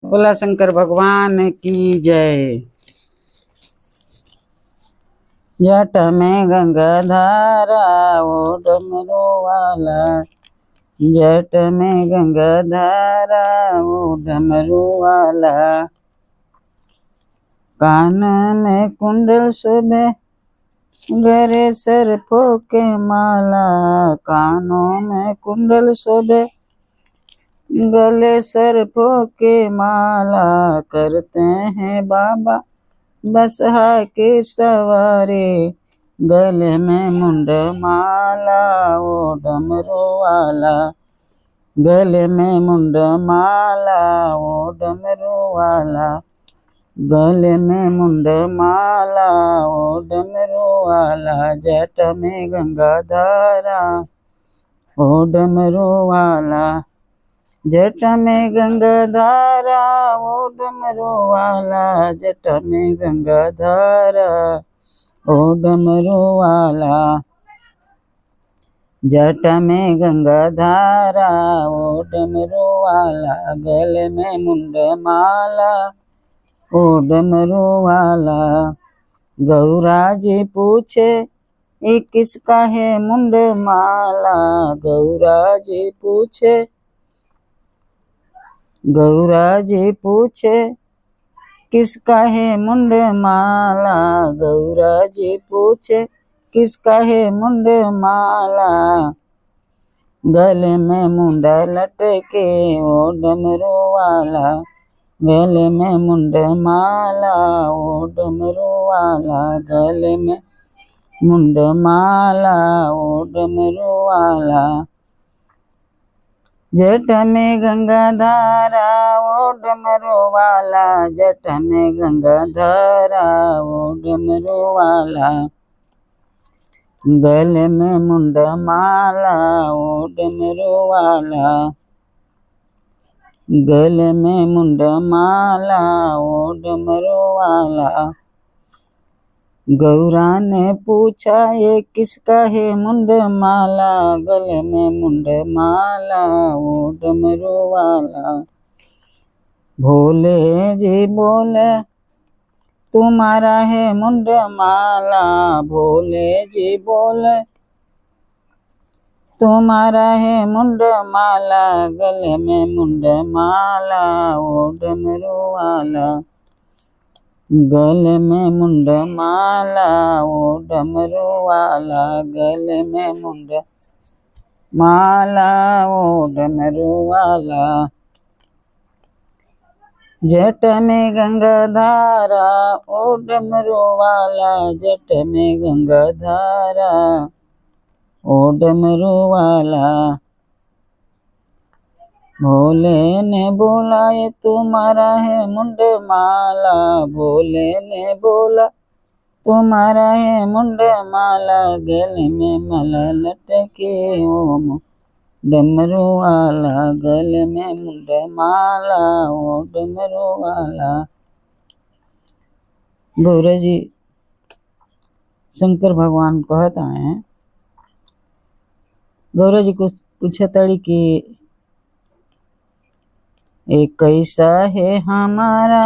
बोला शंकर भगवान की जय। जट में गंगा धारा ओ डमरू वाला, जट में गंगा धारा ओ डमरू वाला, कान में कुंडल शोभे गरे सर्पों के माला, कानों में कुंडल शोभे गले सर्पों के माला, करते हैं बाबा बसहा के सवारी, गले में मुंड माला ओ डमरू वाला, गले में मुंड माला ओ डमरू वाला, गले में मुंड माला ओ डमरू वाला, जट में गंगा धारा ओ डमरू वाला, जट में गंगा धारा ओ डमरू वाला, जट में गंगा धारा ओ डमरू वाला, जट में गंगा धारा ओ डमरू वाला, गले में मुंड माला ओ डमरू वाला। गौरा जी पूछे ये किसका है मुंड माला, गौरा जी पूछे, गौरा जी पूछे किसका है मुंड माला, गौरा जी पूछे किसका है मुंड माला, गले में मुंडा लटके ओ डमरू वाला, गले में मुंड माला ओ डमरू वाला, गले में मुंड माला ओ डमरू वाला, जट में गंगा धारा ओ डमरू वाला, जट में गंगा धारा ओ डमरू वाला, गले में मुंड माला ओ डमरू वाला, गले में मुंड माला ओ डमरू वाला। गौरा ने पूछा ये किसका है मुंड माला, गले में मुंड माला ओ डमरू वाला, भोले जी बोले तुम्हारा है मुंड माला, भोले जी बोले तुम्हारा है मुंड माला, गले में मुंड माला ओ डमरू वाला, गले में मुंड माला ओ डमरू वाला, गले में मुंड माला ओ डमरू वाला, जट में गंगा धारा ओ डमरू वाला, जट में गंगा धारा ओ डमरू वाला, भोले ने बोला ये तुम्हारा है मुंड माला, भोले ने बोला तुम्हारा है मुंड माला, गले में माला लटके ओम डमरू वाला, गले में मुंड माला ओ डमरू वाला। गौरा जी शंकर भगवान कहता है, गौरा जी को पूछा तड़ी कि एक कैसा है हमारा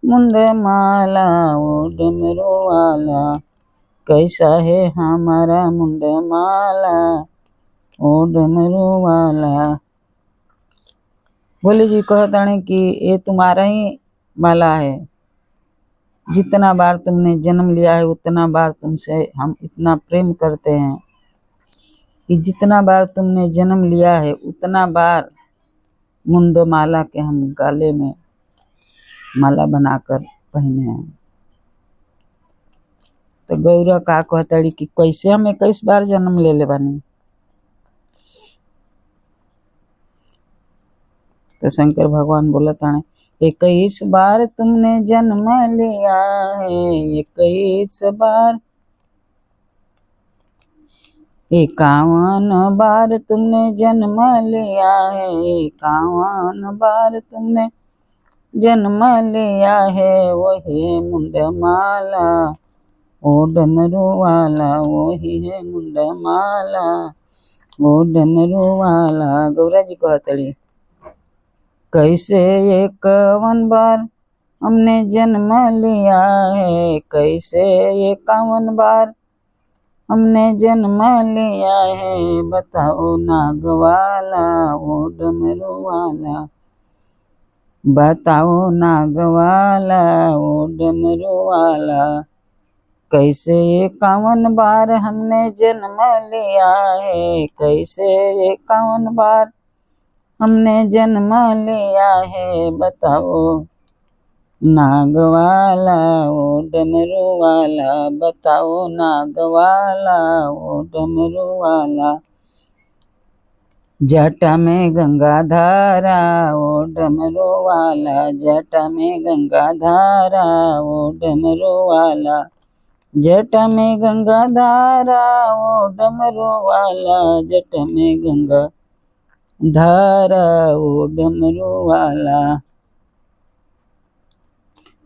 मुंड माला ओ डमरू वाला, कैसा है हमारा मुंड माला ओ डमरू वाला। बोले जी कहता है कि ये तुम्हारा ही माला है, जितना बार तुमने जन्म लिया है उतना बार तुमसे हम इतना प्रेम करते हैं कि जितना बार तुमने जन्म लिया है उतना बार मुंड माला के हम गले में माला बनाकर पहने हैं। तो गौरा का कहतड़ी कि कैसे हम 21 बार जन्म ले ले बनी। तो शंकर भगवान बोला था 21 बार तुमने जन्म लिया है, 21 बार, 51 बार तुमने जन्म लिया है, 51 बार तुमने जन्म लिया है, वही मुंड माला ओ डमरू वाला, वही है मुंड माला ओ डमरू वाला। गौरा जी कहतड़ी कैसे 51 बार हमने जन्म लिया है, कैसे 51 बार हमने जन्म लिया है। बताओ नागवाला ओ डमरू वाला, बताओ नागवाला ओ डमरू वाला, कैसे 51 बार हमने जन्म लिया है, कैसे 51 बार हमने जन्म लिया है। बताओ नागवाला ओ डमरू वाला, बताओ नागवाला ओ डमरू वाला। जटा में गंगा धारा ओ डमरू वाला, जटा में गंगा धारा ओ डमरू वाला, जटा में गंगा धारा ओ डमरू वाला, जटा में गंगा धारा ओ डमरू वाला।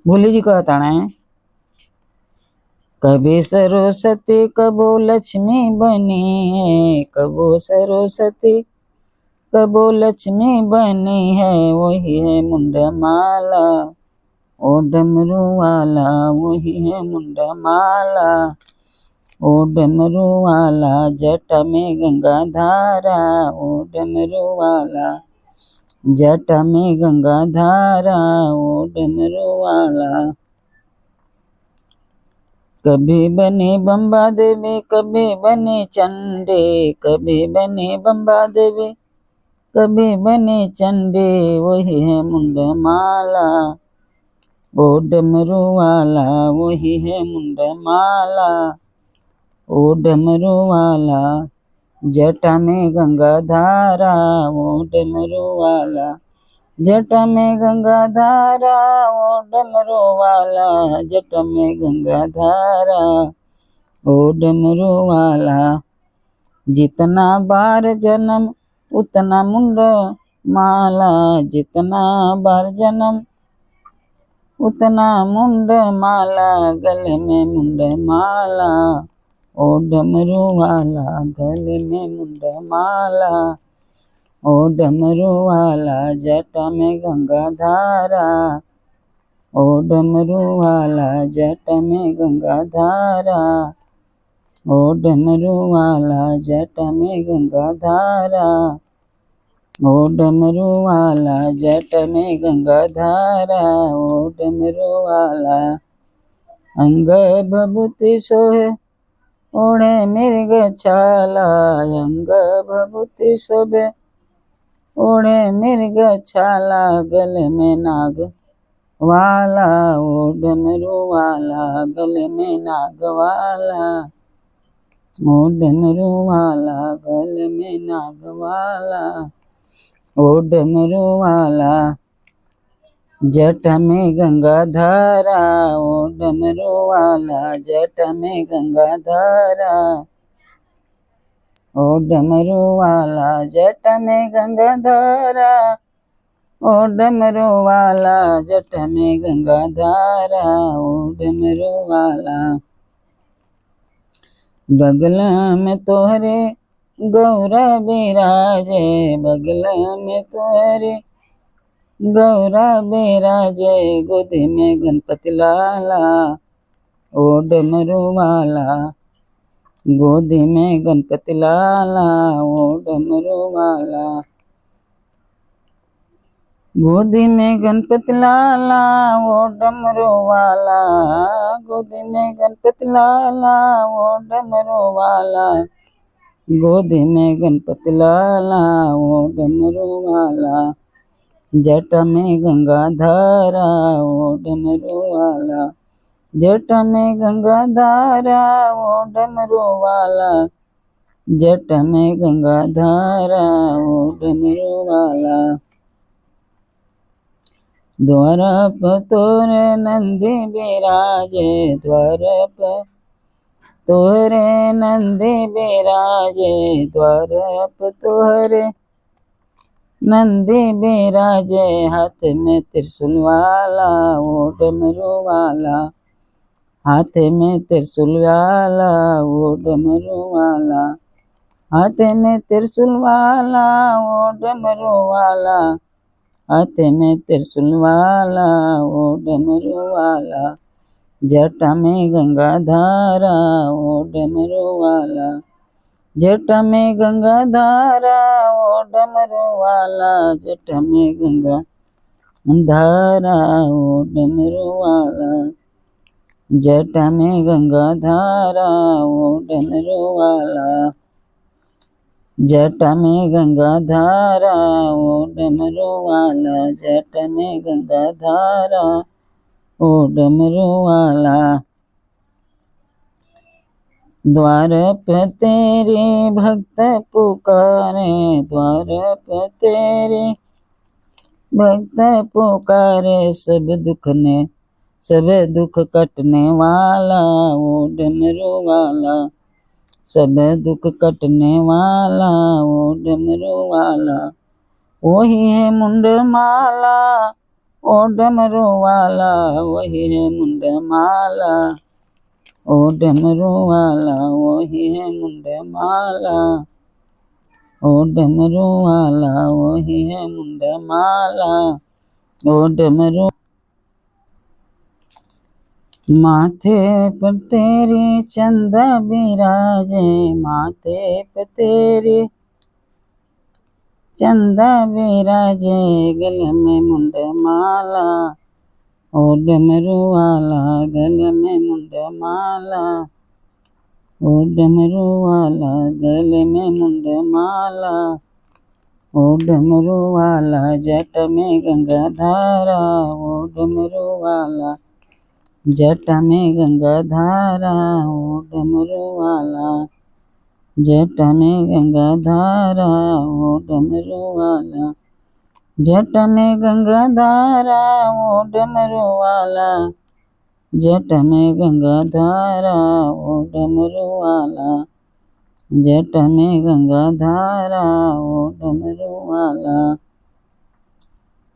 भोले जी कहता है, कभी सरस्वती कबो लक्ष्मी बनी है, कबो सरस्वती कबो लक्ष्मी बनी है, वही है मुंडा माला ओ डमरू वाला, वही है मुंडा माला ओ डमरू वाला। जटा में गंगा धारा ओ डमरू वाला, जटा में गंगा धारा ओ डमरू वाला। कभी बने बम्बा देवी, कभी बने चंडे, कभी बने बम्बा देवी, कभी बने चंडे, वही है मुंडा माला ओ डमरू वाला, वही है मुंडा माला ओ डमरू वाला। जटा में गंगा धारा ओ डमरू वाला, जटा में गंगा धारा ओ डमरू वाला, जटा में गंगा धारा ओ डमरू वाला। जितना बार जन्म उतना मुंड माला, जितना बार जन्म उतना मुंड माला, गले में मुंड माला ओ डमरू वाला, गले में मुंड माला ओ डमरू वाला। जटा में गंगा धारा ओ डमरू वाला, जटा में गंगा धारा ओ डमरू वाला, जटा में गंगा धारा ओ डमरू वाला, जटा में गंगा धारा ओ डमरू वाला। अंग भभूति सोहे ओढ़े मृग छाला, अंग भभूति शोभे ओढ़े मृग छाला, गले में नाग वाला ओ डमरू वाला, गले में नाग वाला ओ डमरू वाला, गले में नाग वाला ओ डमरू वाला। जटा में गंगा धारा ओ डमरू वाला, जटा में गंगा धारा ओ डमरू वाला, जटा में गंगा धारा ओ डमरू वाला, जटा में गंगा धारा ओ डमरू वाला। बगल में तोहरे गौरा बिराजे, बगल में तोहरे गौरा बिराजे, गोदी में गणपति लाला ओ डमरू वाला, गोदी में गणपति लाला ओ डमरू वाला, गोदी में गणपति लाला ओ डमरू वाला, गोदी में गणपति लाला ओ डमरू वाला, गोदी में गणपति लाला ओ डमरू वाला। जटा में गंगा धारा ओ डमरू वाला, जटा में गंगा धारा ओ डमरू वाला, जटा में गंगा धारा ओ डमरू वाला। द्वार पर तोरे नंदी बिराजे, द्वार पर तोरे नंदी बिराजे, द्वार पर तोहरे नंदी बिराजे, हाथ में त्रिशूल वाला ओ डमरू वाला, हाथ में त्रिशूल वाला ओ डमरू वाला, हाथ में त्रिशूल वाला ओ डमरू वाला, हाथ में त्रिशूल वाला ओ डमरू वाला, जटा में गंगा धारा ओ डमरू वाला, जटा में गंगा धारा ओ डमरू वाला, जटा में गंगा धारा ओ डमरू वाला, जटा में गंगा धारा ओ डमरू वाला, जटा में गंगा धारा ओ डमरू वाला, जटा में गंगा धारा ओ डमरू वाला, द्वार पे तेरे भक्त पुकारे, द्वार पे तेरे भक्त पुकारे, सब दुख कटने वाला ओ डमरू वाला, सब दुख कटने वाला ओ डमरू वाला, वही है मुंड माला ओ डमरू वाला, वही है मुंड माला ओ डमरू वाला, वही है मुंड माला ओ डमरू वाला, वही है मुंड माला ओ डमरू, माथे पर तेरे चंदा बिराजे, माथे पर तेरे चंदा बिराजे, गले में मुंड माला ओ डमरू वाला, गले में मुंड माला ओ डमरू वाला, गले में मुंड माला ओ डमरू वाला, जट में गंगा धारा ओ डमरू वाला, जटा में गंगा धारा ओ डमरू वाला, जटा में गंगा धारा ओ डमरू वाला, जटा में गंगा धारा ओ डमरू वाला, जटा में गंगा धारा ओ डमरू वाला, जटा में गंगा धारा ओ डमरू वाला,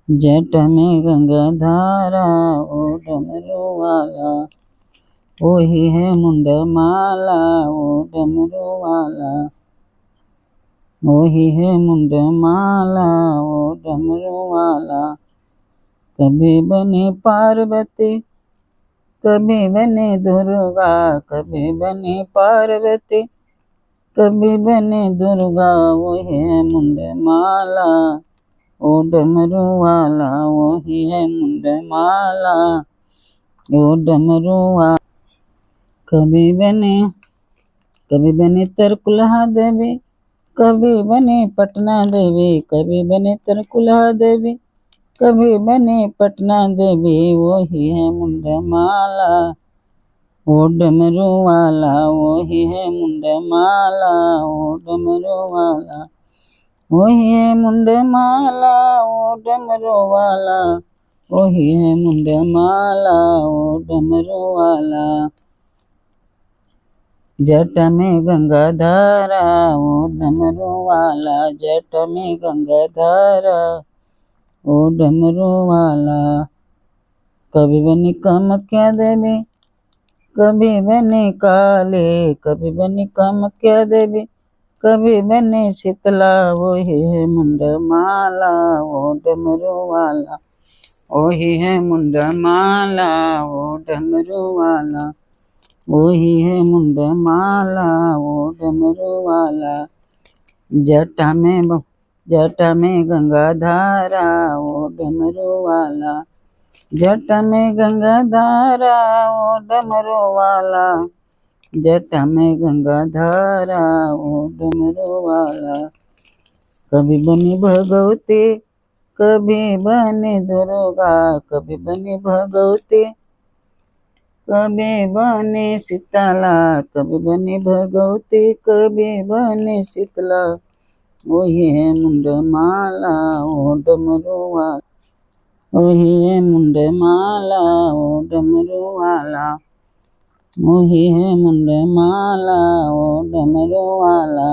जटा में गंगा धारा ओ डमरू वाला, वही है मुंड माला ओ डमरू वाला, वही है मुंड माला ओ डमरू वाला, कभी बने पार्वती, कभी बने दुर्गा, कभी बने पार्वती, कभी बने दुर्गा, वही है मुंड माला ओ डमरू वाला, वही है मुंड माला ओ डमरू वाला, कभी बने तरकुलहा देवी, कभी बने पटना देवी, कभी बने तरकुलहा देवी, कभी बने पटना देवी, वही है मुंड माला ओ डमरू वाला, वही है मुंड माला ओ डमरू वाला, वही है मुंड माला ओ डमरू वाला, वही है मुंड माला ओ डमरू वाला, जटा में गंगा धारा ओ डमरू वाला, जटा में गंगा धारा ओ डमरू वाला, कभी बनी कामाख्या देवी, कभी बने काले, कभी बनी कामाख्या देवी, कभी बने शीतला, वही है मुंड माला ओ डमरू वाला, वही है मुंड माला ओ डमरू वाला, वही है मुंड माला ओ डमरू वाला, जटा में गंगा धारा ओ डमरू वाला, जटा में गंगा धारा ओ डमरू वाला, जटा में गंगा धारा ओ डमरू वाला, कभी बनी भगवती, कभी बनी दुर्गा, कभी बनी भगवती, कभी बनी शीतला, कभी बनी भगवती, कभी बनी शीतला, वही है मुंड माला ओ डमरू वाला, वही है मुंड माला ओ डमरू वाला, वही है मुंड माला ओ डमरू वाला,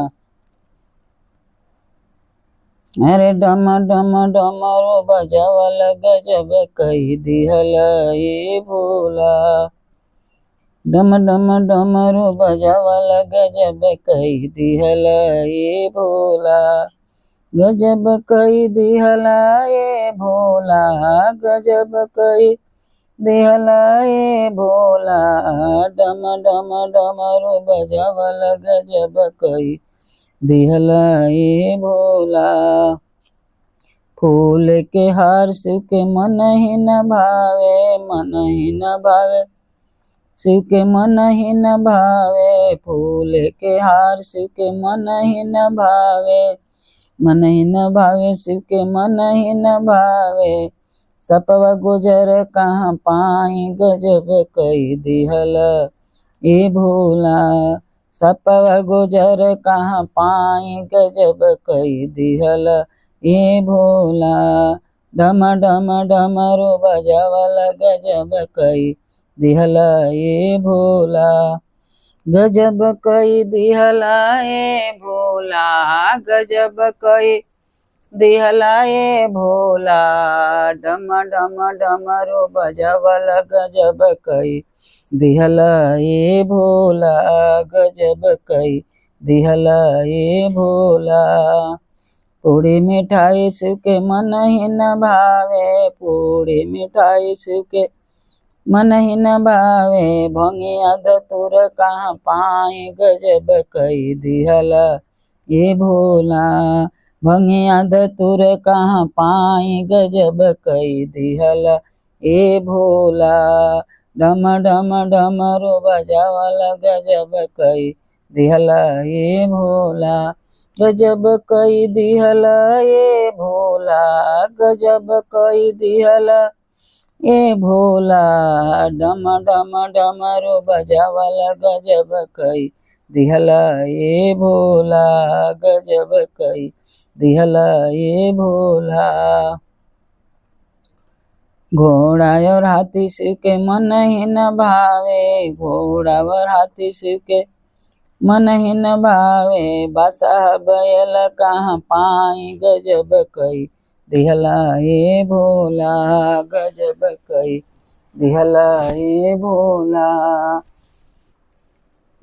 अरे डम डम डमरू बजावल गजब कही दिहल ये भोला, डम डम डमरू बजावल गजब कही दिहल ये भोला, गजब कई दिहला ये भोला, गजब कई दिहला ये भोला, डम डम डमरू बजावल गजब कई दिहला ये भोला। फूल के हार शिव के मन ही न भावे, मन ही न भावे शिव के मन ही न भावे, फूल के हार शिव के मन ही न भावे, मन ही न भावे शिव के मन ही न भावे। सपवा गुजर कहाँ पाई, गजब कई दिहला ए भोला, सपवा गुजर कहाँ पाई, गजब कई दिहला ए भोला। डम डम डमरू बजावल गजब कई दिहला ए भोला, गजब कई दिहला ए भोला, गजब कई दिहला ए भोला। डम डम डमरू बजावल गजब कई दिहला ए भोला, गजब कई दिहला ए भोला। पूड़ी मिठाई शिव के मन ही न भावे, पूड़ी मिठाई शिव के मन ही न भावे, भंगिया धतूर कहाँ पाए, गजब कई दिहला ये भोला। भंगिया धतूर कहाँ पाए, गजब कई दिहला ये भोला। डम डम डमरू बजावल गजब कई दिहला ये भोला, गजब कई दिहला ये भोला, गजब कई दिहला ये भोला। डम डम डमरू बजावल गजब कई दिहला ये भोला, गजब कई दिहला ये भोला। घोड़ा और हाथी शिव के मन ही न भावे, घोड़ा और हाथी शिव के मन ही न भावे, बादशाह बैल कहाँ पाई, गजब कई दिहला ये भोला, गजब कई दिहला ये भोला।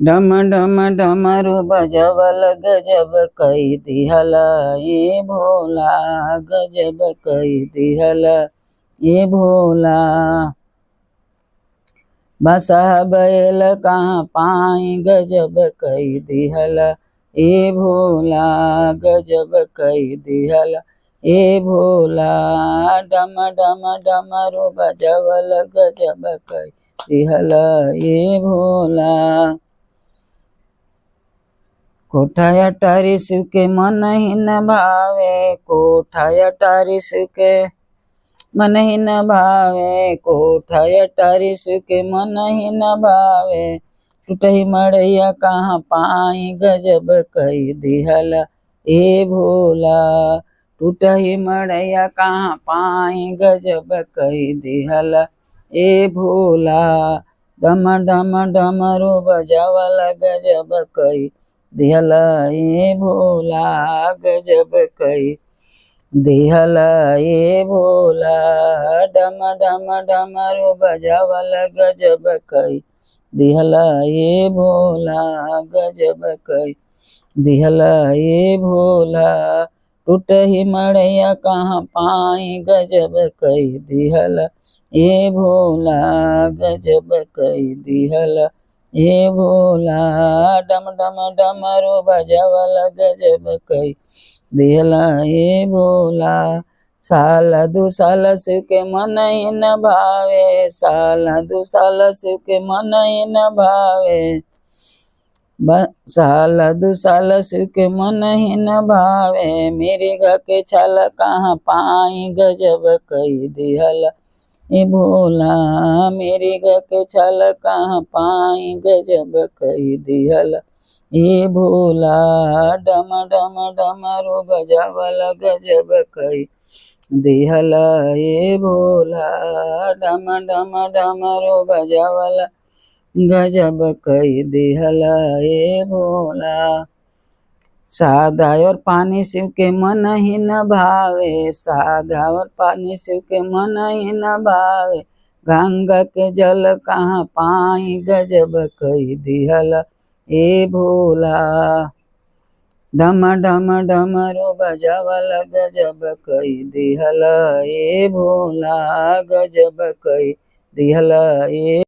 डम डम डमरू बजावल गजब कई दिहला ये भोला, गजब कई दिहला ये भोला। बादशाह बैल कहाँ पाई, गजब कई दिहला ए भोला, गजब कई दिहला ए भोला। डम डम डमरू बजावल गजब कई दिहला ए भोला। कोठा अटारी शिव के मन ही न भावे, कोठा अटारी शिव के मन ही न भावे, कोठा अटारी शिव के मन ही न भावे। टूटही मड़ैया कहाँ पाई, गजब कई दिहला ए भोला, टूटही मड़ैया कहाँ पाई, गजब कई दिहला ए भोला। डम डम डमरू बजावल गजब कई दिहला ए भोला, गजब कई दिहला ए भोला। डम डम डमरू बजावल गजब कई दिहला ए भोला, गजब कई दिहला ए भोला। टूटही मड़ैया कहाँ पाई, गजब कई दिहला ए भोला, गजब कई दिहला ए भोला। डम डम डमरू बजावल गजब कई दिहला ए भोला। साल दू साल शिव के मन ही न भावे, साल दू साल शिव के मन ही न भावे, साल दू साल शिव के मन ही न भावे। मेरे ग के छाल कहाँ पाई, गजब कई दिहला ए भोला, मेरे ग के छाल कहाँ पाई, गजब कई दिहला ए भोला। डम डम डमरू बजावल गजब कई दिहला ए भोला, डम डम डमरू बजावल गजब कई दिहला ए भोला। सादा और पानी शिव के मन ही न भावे, सादा और पानी शिव के मन ही न भावे। गंगा के जल कहाँ पाई, गजब कई दिहला ए भोला। डम डम डमरू बजावल गजब कई दिहल ए भोला, गजब कई दिहल ए